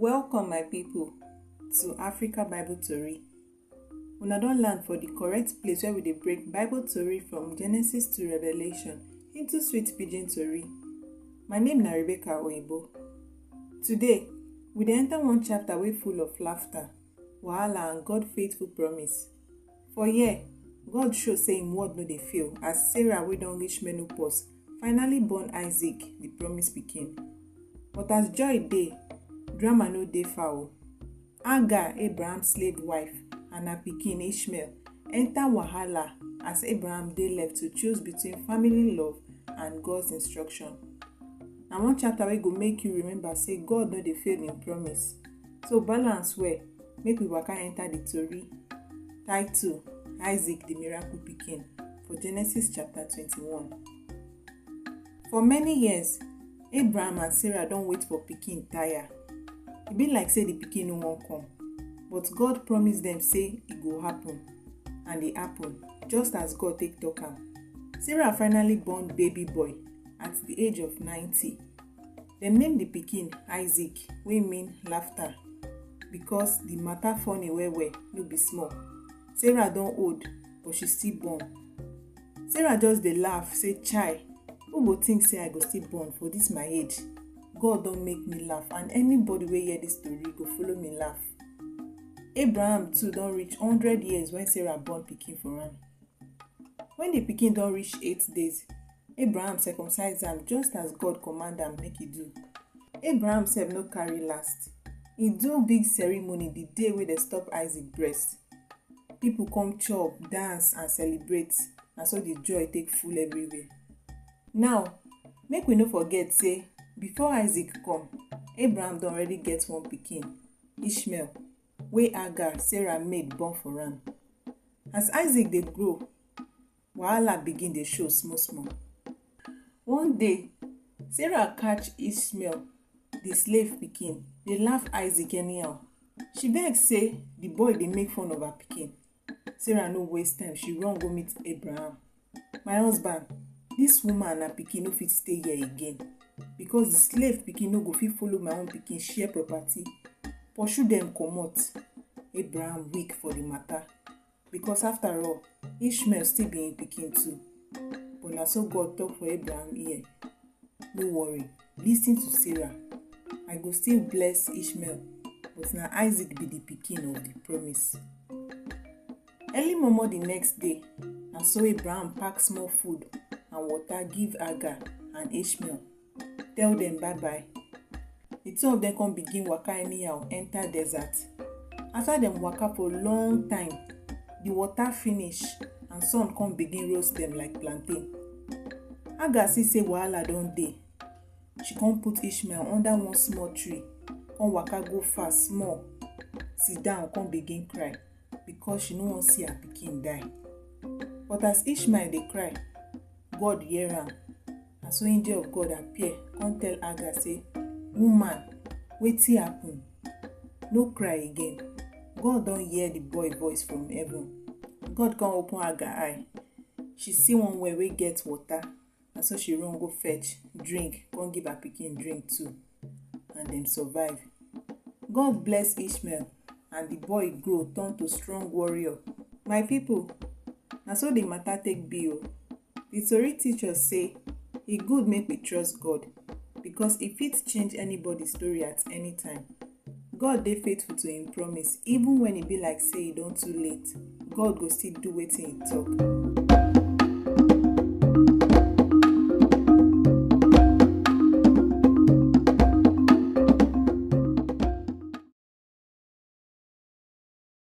Welcome my people to AfrikaBibleTori. Una don land for the correct place where we dey break Bible tori from Genesis to Revelation into sweet pidgin tori. My name na Rebecca Oyibo. Today, we dey enter one chapter wey full of laughter, wahala and God faithful promise. For here, God show say im word no dey fail as Sarah wey don reach menopause finally born Isaac, the promised pikin. But as joy dey, drama no dey foul. Hagar, Abraham's slave wife, and her pikin Ishmael enter wahala as Abraham dey left to choose between family love and God's instruction. Na one chapter wey go make you remember say God no dey fail im promise. So balance well, make we waka enter the tori. Title: Isaac the Miraku Pikin, for Genesis chapter 21. For many years, Abraham and Sarah don wait for pikin tire. E be like say the pikin no wan come, but God promise dem say e go happen, and e happen just as God take talk am. Sarah finally born baby boy at the age of 90. Dem name the pikin Isaac, wey mean laughter, because the matter funny well no be small. Sarah don old, but she still born. Sarah just dey laugh say, "Chai, who go think say I go still born for this my age? God don make me laugh, and anybody wey hear this story go follow me laugh." Abraham too don reach 100 years when Sarah born pikin for am. When the pikin don reach 8 days, Abraham circumcise am just as God command am make e do. Abraham sef no carry last. E do big ceremony the day wey dem stop Isaac breast. People come chop, dance and celebrate, na so the joy take full everywhere. Now, make we no forget say before Isaac come, Abraham don already get one pikin, Ishmael, wey Hagar, Sarah maid, born for am. As Isaac dey grow, wahala begin dey show small. One day, Sarah catch Ishmael, the slave pikin, dey laugh Isaac anyhow. She vex say the boy dey make fun of her pikin. Sarah no waste time, she run go meet Abraham. "My husband, this woman and her pikin no fit stay here again, because the slave pikin no go fit follow my own pikin share property. Pursue them comot." Abraham weak for the matter, because after all, Ishmael still be im pikin too. But na so God talk for Abraham ear. "No worry, listen to Sarah. I go still bless Ishmael, but na Isaac be the pikin of the promise." Early momo the next day, na so Abraham pack small food and water give Hagar and Ishmael, tell them bye bye. The two of them come begin waka anyhow enter desert. After them waka for long time, the water finish and sun come begin roast them like plantain. Hagar see say wahala don dey. She come put Ishmael under one small tree, come waka go fast small, sit down, come begin cry, because she no wan see her pikin die. But as Ishmael dey cry, God hear am. And so angel of God appear, come tell Hagar say, "Woman, wetin happen? No cry again. God don hear the boy voice from heaven." God come open Hagar eye. She see one well wey get water, and so she run go fetch, drink, come give her pikin drink too. And dem survive. God bless Ishmael, and the boy grow turn to strong warrior. My people, na so the matter take be o. The tori teach us say e good make we trust God, because e fit change anybody's story at any time. God dey faithful to im promise, even when e be like say e don too late. God go still do wetin e talk.